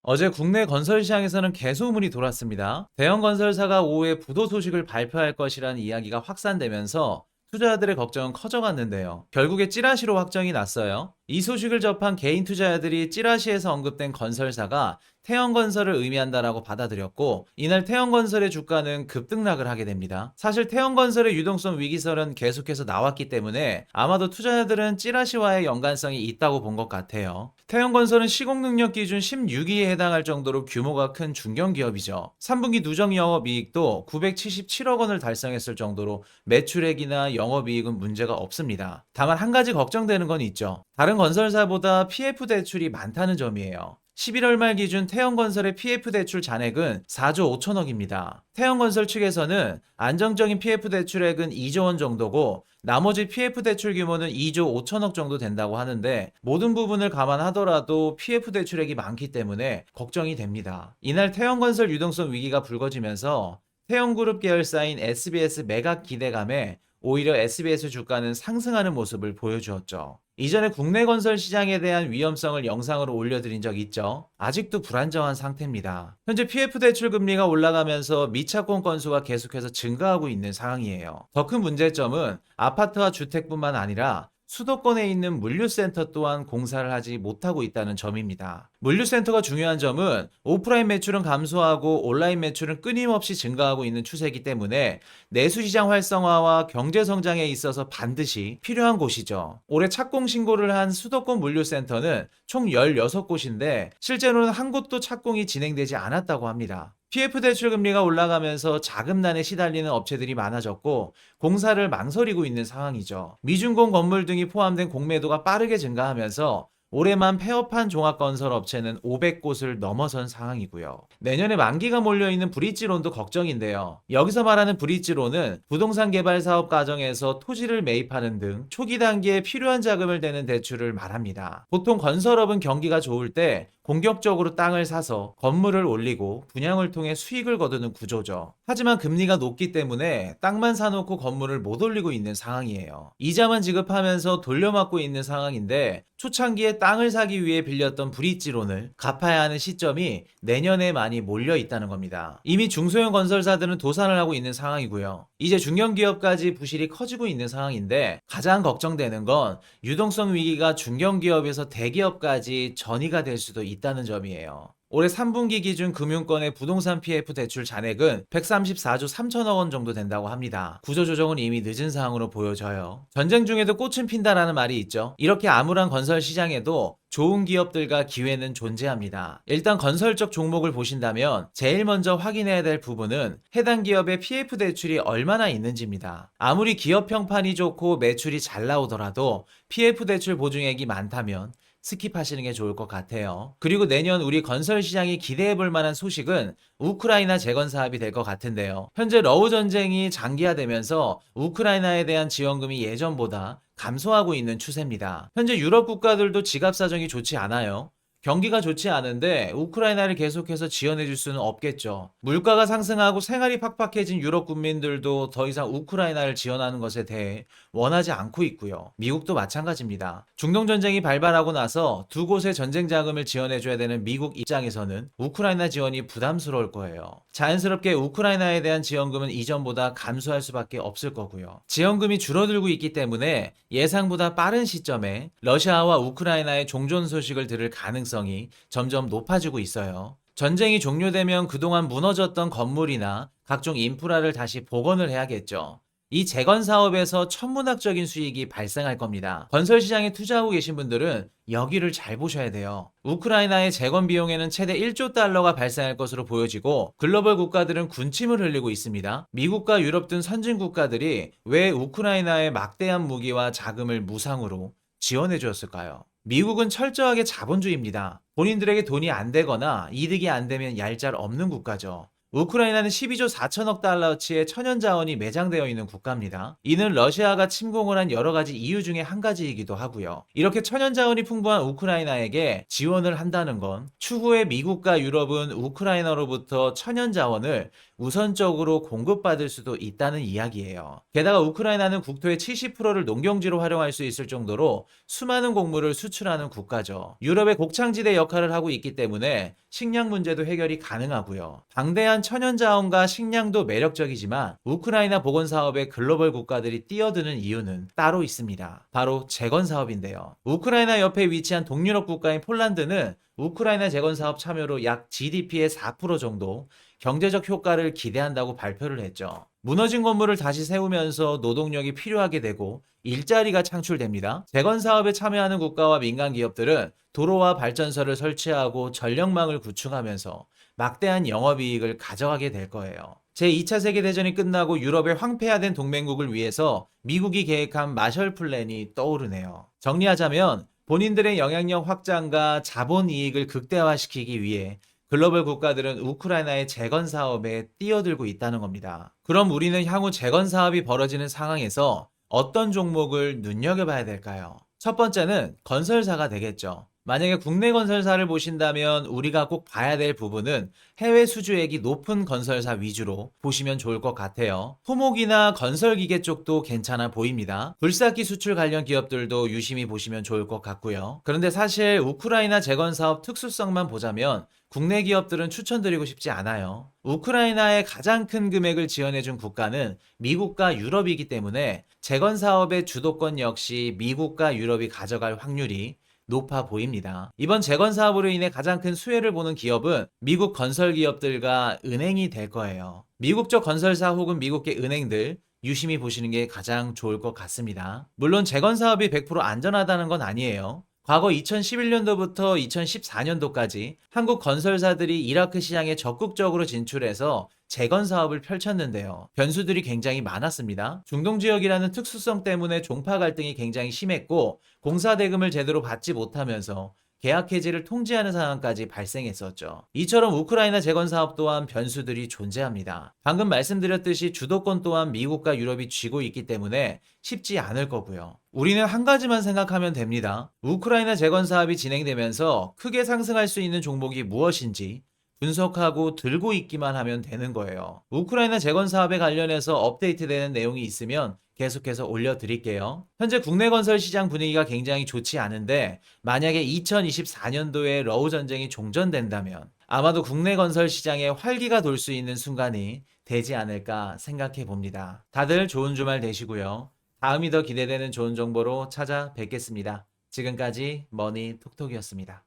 어제 국내 건설 시장에서는 개소문이 돌았습니다. 대형 건설사가 오후에 부도 소식을 발표할 것이라는 이야기가 확산되면서 투자자들의 걱정은 커져갔는데요. 결국에 찌라시로 확정이 났어요. 이 소식을 접한 개인 투자자들이 찌라시에서 언급된 건설사가 태형건설을 의미한다라고 받아들였고, 이날 태형건설의 주가는 급등락을 하게 됩니다. 사실 태형건설의 유동성 위기설은 계속해서 나왔기 때문에 아마도 투자자들은 찌라시와의 연관성이 있다고 본 것 같아요. 태형건설은 시공능력 기준 16위에 해당할 정도로 규모가 큰 중견기업이죠. 3분기 누적 영업이익도 977억 원을 달성했을 정도로 매출액이나 영업이익은 문제가 없습니다. 다만 한 가지 걱정되는 건 있죠. 다른 건설사보다 PF 대출이 많다는 점이에요. 11월 말 기준 태형건설의 PF 대출 잔액은 4조 5천억입니다. 태형건설 측에서는 안정적인 PF 대출액은 2조 원 정도고, 나머지 PF 대출 규모는 2조 5천억 정도 된다고 하는데, 모든 부분을 감안하더라도 PF 대출액이 많기 때문에 걱정이 됩니다. 이날 태형건설 유동성 위기가 불거지면서 태형그룹 계열사인 SBS 매각 기대감에 오히려 SBS 주가는 상승하는 모습을 보여주었죠. 이전에 국내 건설 시장에 대한 위험성을 영상으로 올려드린 적 있죠. 아직도 불안정한 상태입니다. 현재 PF 대출 금리가 올라가면서 미착공 건수가 계속해서 증가하고 있는 상황이에요. 더 큰 문제점은 아파트와 주택뿐만 아니라 수도권에 있는 물류센터 또한 공사를 하지 못하고 있다는 점입니다. 물류센터가 중요한 점은 오프라인 매출은 감소하고 온라인 매출은 끊임없이 증가하고 있는 추세이기 때문에 내수시장 활성화와 경제 성장에 있어서 반드시 필요한 곳이죠. 올해 착공 신고를 한 수도권 물류센터는 총 16곳인데 실제로는 한 곳도 착공이 진행되지 않았다고 합니다. PF 대출 금리가 올라가면서 자금난에 시달리는 업체들이 많아졌고, 공사를 망설이고 있는 상황이죠. 미준공 건물 등이 포함된 공매도가 빠르게 증가하면서 올해만 폐업한 종합건설 업체는 500곳을 넘어선 상황이고요. 내년에 만기가 몰려있는 브릿지론도 걱정인데요. 여기서 말하는 브릿지론은 부동산 개발 사업 과정에서 토지를 매입하는 등 초기 단계에 필요한 자금을 대는 대출을 말합니다. 보통 건설업은 경기가 좋을 때 공격적으로 땅을 사서 건물을 올리고 분양을 통해 수익을 거두는 구조죠. 하지만 금리가 높기 때문에 땅만 사놓고 건물을 못 올리고 있는 상황이에요. 이자만 지급하면서 돌려막고 있는 상황인데, 초창기에 땅을 사기 위해 빌렸던 브릿지론을 갚아야 하는 시점이 내년에 많이 몰려 있다는 겁니다. 이미 중소형 건설사들은 도산을 하고 있는 상황이고요. 이제 중견기업까지 부실이 커지고 있는 상황인데, 가장 걱정되는 건 유동성 위기가 중견기업에서 대기업까지 전이가 될 수도 있다는 점이에요. 올해 3분기 기준 금융권의 부동산 PF 대출 잔액은 134조 3천억 원 정도 된다고 합니다. 구조조정은 이미 늦은 상황으로 보여져요. 전쟁 중에도 꽃은 핀다라는 말이 있죠. 이렇게 암울한 건설 시장에도 좋은 기업들과 기회는 존재합니다. 일단 건설적 종목을 보신다면 제일 먼저 확인해야 될 부분은 해당 기업의 PF 대출이 얼마나 있는지입니다. 아무리 기업 평판이 좋고 매출이 잘 나오더라도 PF 대출 보증액이 많다면 스킵하시는 게 좋을 것 같아요. 그리고 내년 우리 건설 시장이 기대해 볼 만한 소식은 우크라이나 재건 사업이 될 것 같은데요. 현재 러우 전쟁이 장기화되면서 우크라이나에 대한 지원금이 예전보다 감소하고 있는 추세입니다. 현재 유럽 국가들도 지갑 사정이 좋지 않아요. 경기가 좋지 않은데 우크라이나를 계속해서 지원해 줄 수는 없겠죠. 물가가 상승하고 생활이 팍팍해진 유럽 국민들도 더 이상 우크라이나를 지원하는 것에 대해 원하지 않고 있고요. 미국도 마찬가지입니다. 중동 전쟁이 발발하고 나서 두 곳의 전쟁 자금을 지원해 줘야 되는 미국 입장에서는 우크라이나 지원이 부담스러울 거예요. 자연스럽게 우크라이나에 대한 지원금은 이전보다 감소할 수밖에 없을 거고요. 지원금이 줄어들고 있기 때문에 예상보다 빠른 시점에 러시아와 우크라이나의 종전 소식을 들을 가능성이 점점 높아지고 있어요. 전쟁이 종료되면 그동안 무너졌던 건물이나 각종 인프라를 다시 복원을 해야겠죠. 이 재건 사업에서 천문학적인 수익이 발생할 겁니다. 건설 시장에 투자하고 계신 분들은 여기를 잘 보셔야 돼요. 우크라이나의 재건 비용에는 최대 1조 달러가 발생할 것으로 보여지고, 글로벌 국가들은 군침을 흘리고 있습니다. 미국과 유럽 등 선진 국가들이 왜 우크라이나에 막대한 무기와 자금을 무상으로 지원해 주었을까요? 미국은 철저하게 자본주의입니다. 본인들에게 돈이 안 되거나 이득이 안 되면 얄짤 없는 국가죠. 우크라이나는 12조 4천억 달러치의 천연 자원이 매장되어 있는 국가입니다. 이는 러시아가 침공을 한 여러 가지 이유 중에 한 가지이기도 하고요. 이렇게 천연 자원이 풍부한 우크라이나에게 지원을 한다는 건 추후에 미국과 유럽은 우크라이나로부터 천연 자원을 우선적으로 공급받을 수도 있다는 이야기예요. 게다가 우크라이나는 국토의 70%를 농경지로 활용할 수 있을 정도로 수많은 곡물을 수출하는 국가죠. 유럽의 곡창지대 역할을 하고 있기 때문에 식량 문제도 해결이 가능하고요. 방대한 천연 자원과 식량도 매력적이지만 우크라이나 보건 사업에 글로벌 국가들이 뛰어드는 이유는 따로 있습니다. 바로 재건 사업인데요. 우크라이나 옆에 위치한 동유럽 국가인 폴란드는 우크라이나 재건 사업 참여로 약 GDP의 4% 정도 경제적 효과를 기대한다고 발표를 했죠. 무너진 건물을 다시 세우면서 노동력이 필요하게 되고 일자리가 창출됩니다. 재건 사업에 참여하는 국가와 민간 기업들은 도로와 발전소를 설치하고 전력망을 구축하면서 막대한 영업이익을 가져가게 될 거예요. 제2차 세계대전이 끝나고 유럽의 황폐화된 동맹국을 위해서 미국이 계획한 마셜 플랜이 떠오르네요. 정리하자면 본인들의 영향력 확장과 자본 이익을 극대화시키기 위해 글로벌 국가들은 우크라이나의 재건 사업에 뛰어들고 있다는 겁니다. 그럼 우리는 향후 재건 사업이 벌어지는 상황에서 어떤 종목을 눈여겨봐야 될까요? 첫 번째는 건설사가 되겠죠. 만약에 국내 건설사를 보신다면 우리가 꼭 봐야 될 부분은 해외 수주액이 높은 건설사 위주로 보시면 좋을 것 같아요. 토목이나 건설기계 쪽도 괜찮아 보입니다. 불사기 수출 관련 기업들도 유심히 보시면 좋을 것 같고요. 그런데 사실 우크라이나 재건 사업 특수성만 보자면 국내 기업들은 추천드리고 싶지 않아요. 우크라이나에 가장 큰 금액을 지원해준 국가는 미국과 유럽이기 때문에 재건 사업의 주도권 역시 미국과 유럽이 가져갈 확률이 높아 보입니다. 이번 재건 사업으로 인해 가장 큰 수혜를 보는 기업은 미국 건설 기업들과 은행이 될 거예요. 미국적 건설사 혹은 미국계 은행들 유심히 보시는 게 가장 좋을 것 같습니다. 물론 재건 사업이 100% 안전하다는 건 아니에요. 과거 2011년도부터 2014년도까지 한국 건설사들이 이라크 시장에 적극적으로 진출해서 재건 사업을 펼쳤는데요. 변수들이 굉장히 많았습니다. 중동 지역이라는 특수성 때문에 종파 갈등이 굉장히 심했고 공사 대금을 제대로 받지 못하면서 계약 해지를 통지하는 상황까지 발생했었죠. 이처럼 우크라이나 재건 사업 또한 변수들이 존재합니다. 방금 말씀드렸듯이 주도권 또한 미국과 유럽이 쥐고 있기 때문에 쉽지 않을 거고요. 우리는 한 가지만 생각하면 됩니다. 우크라이나 재건 사업이 진행되면서 크게 상승할 수 있는 종목이 무엇인지 분석하고 들고 있기만 하면 되는 거예요. 우크라이나 재건 사업에 관련해서 업데이트되는 내용이 있으면 계속해서 올려드릴게요. 현재 국내 건설 시장 분위기가 굉장히 좋지 않은데 만약에 2024년도에 러우 전쟁이 종전된다면 아마도 국내 건설 시장에 활기가 돌 수 있는 순간이 되지 않을까 생각해 봅니다. 다들 좋은 주말 되시고요. 다음이 더 기대되는 좋은 정보로 찾아뵙겠습니다. 지금까지 머니톡톡이었습니다.